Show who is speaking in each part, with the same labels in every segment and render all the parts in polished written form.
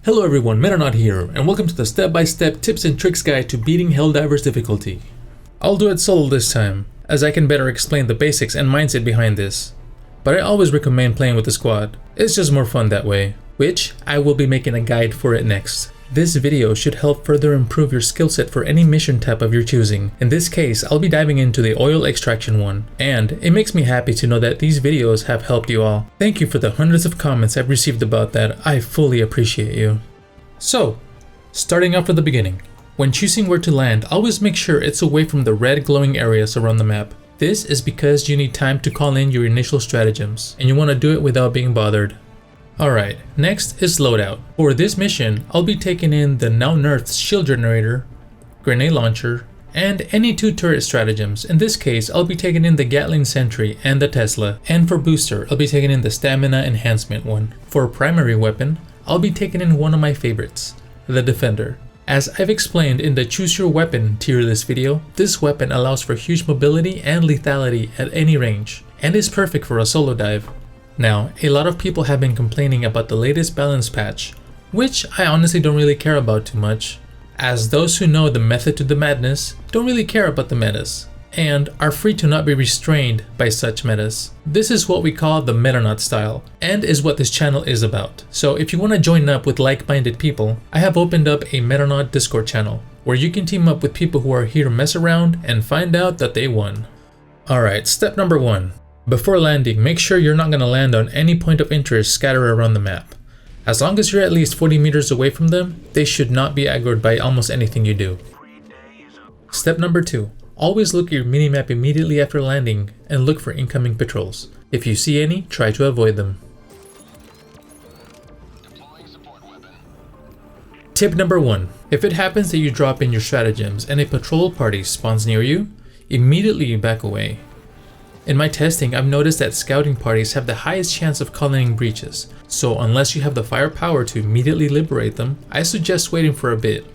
Speaker 1: Hello everyone, Metanaut here, and welcome to the step-by-step tips and tricks guide to beating Helldivers difficulty. I'll do it solo this time, as I can better explain the basics and mindset behind this. But I always recommend playing with a squad, it's just more fun that way, which I will be making a guide for it next. This video should help further improve your skill set for any mission type of your choosing. In this case, I'll be diving into the oil extraction one, and it makes me happy to know that these videos have helped you all. Thank you for the hundreds of comments I've received about that, I fully appreciate you. So, starting off at the beginning. When choosing where to land, always make sure it's away from the red glowing areas around the map. This is because you need time to call in your initial stratagems, and you want to do it without being bothered. Alright, next is loadout. For this mission, I'll be taking in the now nerfed shield generator, grenade launcher, and any 2 turret stratagems. In this case, I'll be taking in the Gatling Sentry and the Tesla. And for booster, I'll be taking in the stamina enhancement one. For primary weapon, I'll be taking in one of my favorites, the Defender. As I've explained in the choose your weapon tier of this video, this weapon allows for huge mobility and lethality at any range, and is perfect for a solo dive. Now, a lot of people have been complaining about the latest balance patch, which I honestly don't really care about too much, as those who know the method to the madness don't really care about the metas, and are free to not be restrained by such metas. This is what we call the Metanaut style, and is what this channel is about. So if you want to join up with like-minded people, I have opened up a Metanaut Discord channel, where you can team up with people who are here to mess around and find out that they won. Alright, step number 1. Before landing, make sure you're not going to land on any point of interest scattered around the map. As long as you're at least 40 meters away from them, they should not be aggroed by almost anything you do. Step number 2. Always look at your minimap immediately after landing and look for incoming patrols. If you see any, try to avoid them. Tip number 1. If it happens that you drop in your stratagems and a patrol party spawns near you, immediately back away. In my testing, I've noticed that scouting parties have the highest chance of calling in breaches, so unless you have the firepower to immediately liberate them, I suggest waiting for a bit.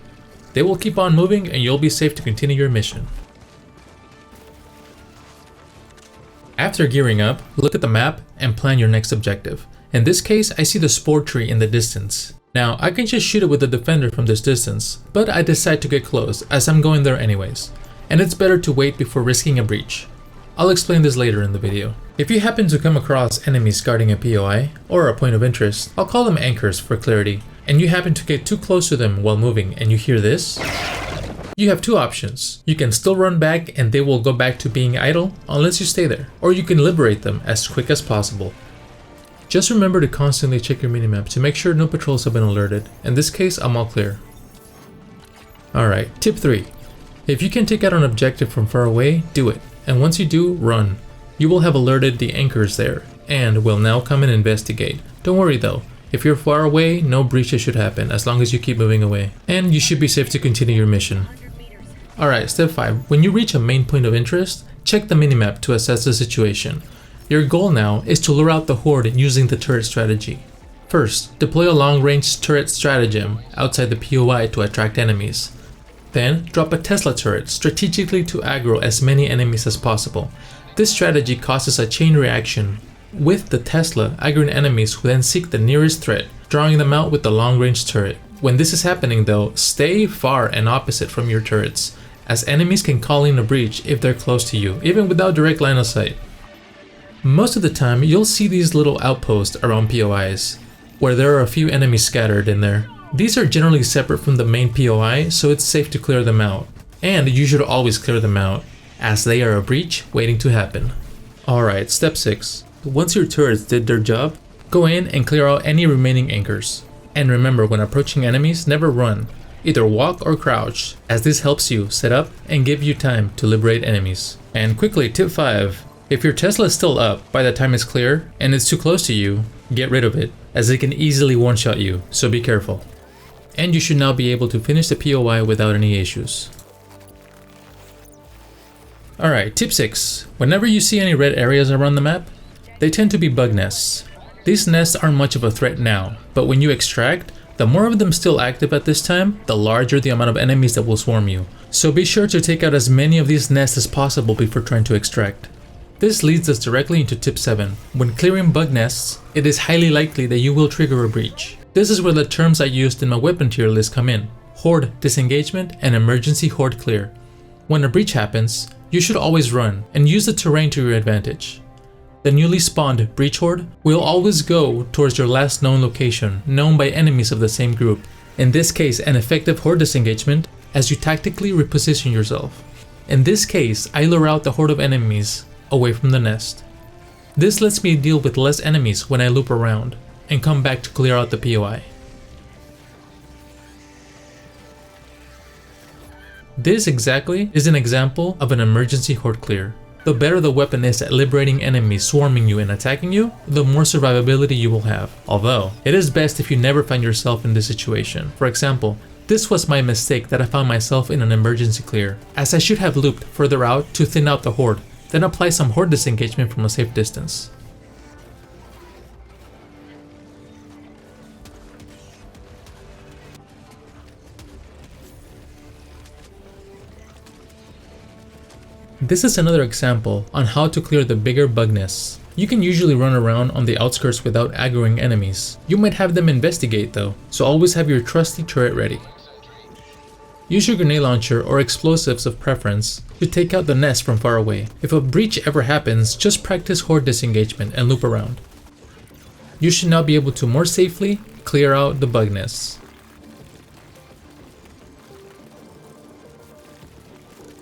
Speaker 1: They will keep on moving and you'll be safe to continue your mission. After gearing up, look at the map and plan your next objective. In this case, I see the spore tree in the distance. Now, I can just shoot it with the defender from this distance, but I decide to get close as I'm going there anyways, and it's better to wait before risking a breach. I'll explain this later in the video. If you happen to come across enemies guarding a POI, or a point of interest, I'll call them anchors for clarity, and you happen to get too close to them while moving and you hear this, you have 2 options. You can still run back and they will go back to being idle unless you stay there, or you can liberate them as quick as possible. Just remember to constantly check your minimap to make sure no patrols have been alerted. In this case, I'm all clear. Alright, tip 3. If you can take out an objective from far away, do it. And once you do, run. You will have alerted the anchors there, and will now come and investigate. Don't worry though, if you're far away, no breaches should happen as long as you keep moving away. And you should be safe to continue your mission. Alright, step 5. When you reach a main point of interest, check the minimap to assess the situation. Your goal now is to lure out the horde using the turret strategy. First, deploy a long-range turret stratagem outside the POI to attract enemies. Then, drop a Tesla turret strategically to aggro as many enemies as possible. This strategy causes a chain reaction, with the Tesla aggroing enemies who then seek the nearest threat, drawing them out with the long-range turret. When this is happening though, stay far and opposite from your turrets, as enemies can call in a breach if they're close to you, even without direct line of sight. Most of the time, you'll see these little outposts around POIs, where there are a few enemies scattered in there. These are generally separate from the main POI, so it's safe to clear them out. And you should always clear them out, as they are a breach waiting to happen. Alright, step 6. Once your turrets did their job, go in and clear out any remaining anchors. And remember, when approaching enemies, never run. Either walk or crouch, as this helps you set up and give you time to liberate enemies. And quickly, tip 5. If your Tesla is still up by the time it's clear, and it's too close to you, get rid of it, as it can easily one-shot you, so be careful. And you should now be able to finish the POI without any issues. Alright, tip 6. Whenever you see any red areas around the map, they tend to be bug nests. These nests aren't much of a threat now, but when you extract, the more of them still active at this time, the larger the amount of enemies that will swarm you. So be sure to take out as many of these nests as possible before trying to extract. This leads us directly into tip 7. When clearing bug nests, it is highly likely that you will trigger a breach. This is where the terms I used in my weapon tier list come in: horde disengagement and emergency horde clear. When a breach happens, you should always run and use the terrain to your advantage. The newly spawned breach horde will always go towards your last known location, known by enemies of the same group. In this case, an effective horde disengagement as you tactically reposition yourself. In this case, I lure out the horde of enemies away from the nest. This lets me deal with less enemies when I loop around and come back to clear out the POI. This exactly is an example of an emergency horde clear. The better the weapon is at liberating enemies swarming you and attacking you, the more survivability you will have. Although, it is best if you never find yourself in this situation. For example, this was my mistake that I found myself in an emergency clear, as I should have looped further out to thin out the horde, then apply some horde disengagement from a safe distance. This is another example on how to clear the bigger bug nests. You can usually run around on the outskirts without aggroing enemies. You might have them investigate though, so always have your trusty turret ready. Use your grenade launcher or explosives of preference to take out the nest from far away. If a breach ever happens, just practice horde disengagement and loop around. You should now be able to more safely clear out the bug nests.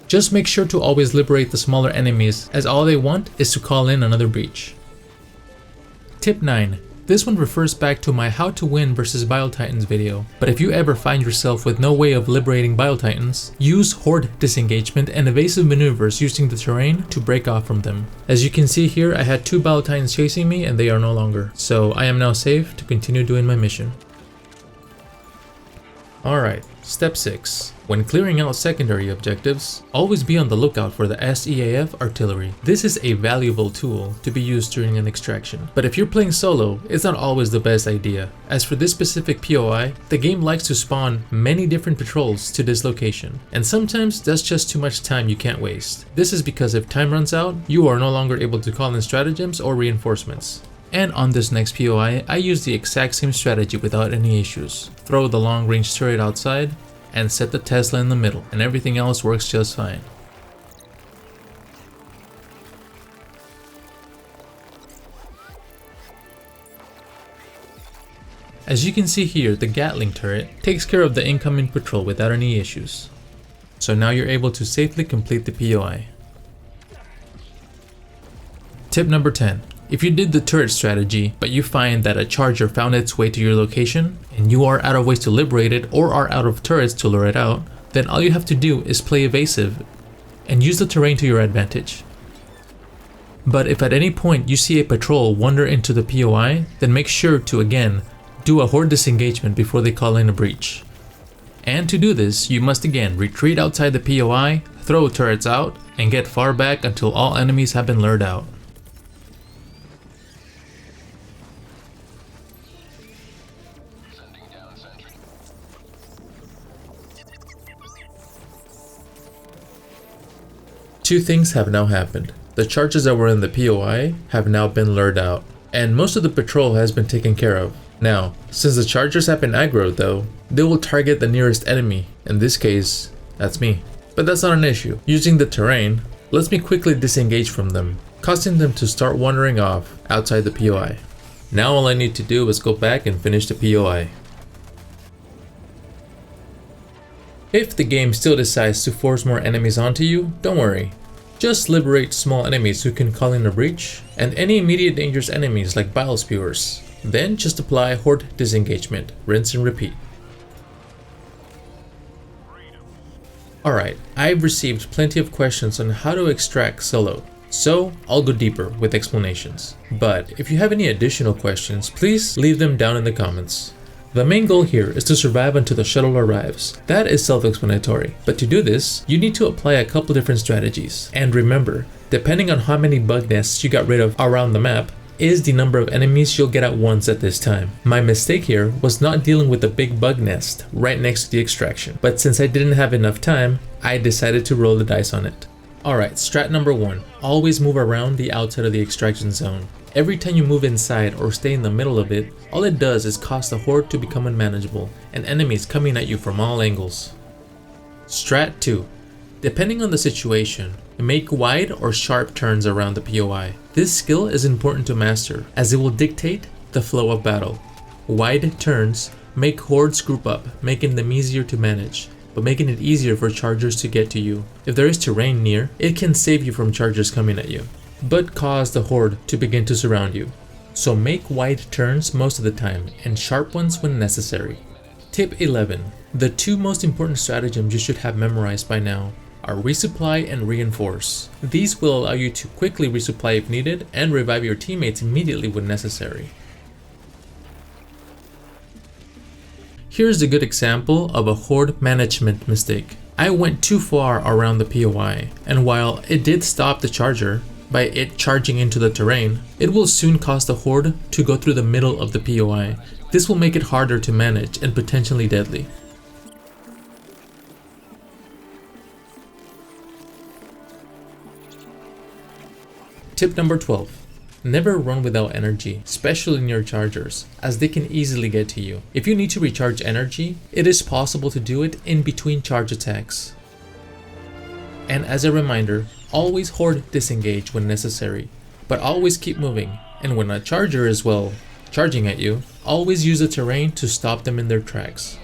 Speaker 1: Just make sure to always liberate the smaller enemies, as all they want is to call in another breach. Tip 9. This one refers back to my how to win versus Bile Titans video, but if you ever find yourself with no way of liberating Bile Titans, use horde disengagement and evasive maneuvers using the terrain to break off from them. As you can see here, I had 2 Bile Titans chasing me and they are no longer, so I am now safe to continue doing my mission. Alright, step 6. When clearing out secondary objectives, always be on the lookout for the SEAF artillery. This is a valuable tool to be used during an extraction, but if you're playing solo, it's not always the best idea. As for this specific POI, the game likes to spawn many different patrols to this location, and sometimes that's just too much time you can't waste. This is because if time runs out, you are no longer able to call in stratagems or reinforcements. And on this next POI, I use the exact same strategy without any issues. Throw the long range turret outside, and set the Tesla in the middle, and everything else works just fine. As you can see here, the Gatling turret takes care of the incoming patrol without any issues. So now you're able to safely complete the POI. Tip number 10. If you did the turret strategy, but you find that a charger found its way to your location, and you are out of ways to liberate it or are out of turrets to lure it out, then all you have to do is play evasive and use the terrain to your advantage. But if at any point you see a patrol wander into the POI, then make sure to again do a horde disengagement before they call in a breach. And to do this, you must again retreat outside the POI, throw turrets out, and get far back until all enemies have been lured out. Two things have now happened. The charges that were in the POI have now been lured out, and most of the patrol has been taken care of. Now, since the chargers have been aggroed though, they will target the nearest enemy. In this case, that's me. But that's not an issue. Using the terrain lets me quickly disengage from them, causing them to start wandering off outside the POI. Now all I need to do is go back and finish the POI. If the game still decides to force more enemies onto you, don't worry. Just liberate small enemies who can call in a breach, and any immediate dangerous enemies like bile spewers. Then just apply horde disengagement, rinse and repeat. Alright, I've received plenty of questions on how to extract solo, so I'll go deeper with explanations. But if you have any additional questions, please leave them down in the comments. The main goal here is to survive until the shuttle arrives. That is self-explanatory, but to do this, you need to apply a couple different strategies. And remember, depending on how many bug nests you got rid of around the map, is the number of enemies you'll get at once at this time. My mistake here was not dealing with the big bug nest right next to the extraction, but since I didn't have enough time, I decided to roll the dice on it. Alright, strat number 1, always move around the outside of the extraction zone. Every time you move inside or stay in the middle of it, all it does is cause the horde to become unmanageable and enemies coming at you from all angles. Strat 2. Depending on the situation, make wide or sharp turns around the POI. This skill is important to master as it will dictate the flow of battle. Wide turns make hordes group up, making them easier to manage, but making it easier for chargers to get to you. If there is terrain near, it can save you from chargers coming at you, but cause the horde to begin to surround you. So make wide turns most of the time and sharp ones when necessary. Tip 11. The two most important stratagems you should have memorized by now are resupply and reinforce. These will allow you to quickly resupply if needed and revive your teammates immediately when necessary. Here's a good example of a horde management mistake. I went too far around the POI, and while it did stop the charger by it charging into the terrain, it will soon cause the horde to go through the middle of the POI. This will make it harder to manage and potentially deadly. Tip number 12. Never run without energy, especially near chargers, as they can easily get to you. If you need to recharge energy, it is possible to do it in between charge attacks. And as a reminder, always horde disengage when necessary, but always keep moving. And when a charger is, well, charging at you, always use the terrain to stop them in their tracks.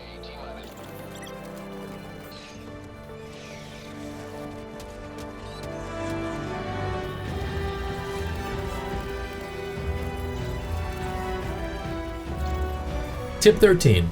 Speaker 1: Tip 13.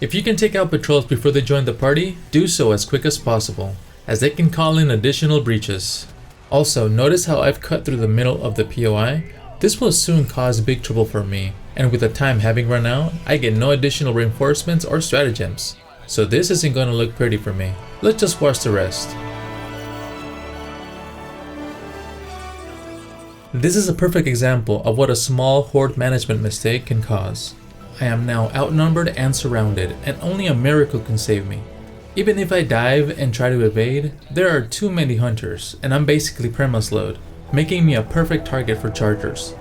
Speaker 1: If you can take out patrols before they join the party, do so as quick as possible, as they can call in additional breaches. Also, notice how I've cut through the middle of the POI? This will soon cause big trouble for me, and with the time having run out, I get no additional reinforcements or stratagems. So this isn't going to look pretty for me. Let's just watch the rest. This is a perfect example of what a small horde management mistake can cause. I am now outnumbered and surrounded, and only a miracle can save me. Even if I dive and try to evade, there are too many hunters, and I'm basically perma-slowed, making me a perfect target for chargers.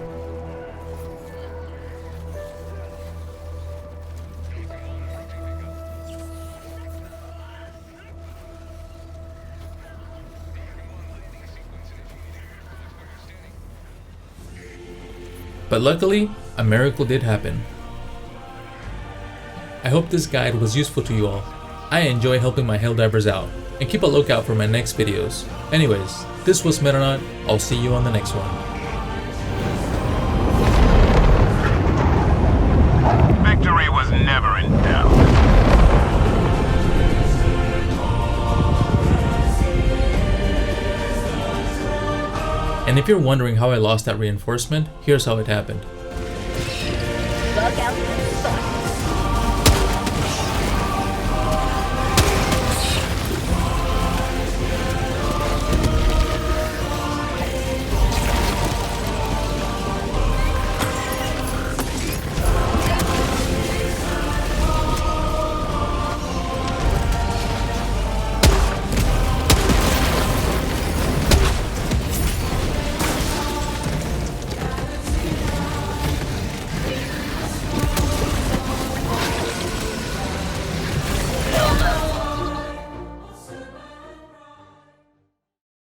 Speaker 1: But luckily, a miracle did happen. I hope this guide was useful to you all. I enjoy helping my Helldivers out, and keep a lookout for my next videos. Anyways, this was Metanaut. I'll see you on the next one.
Speaker 2: Victory was never in doubt.
Speaker 1: And if you're wondering how I lost that reinforcement, here's how it happened.
Speaker 3: Look out.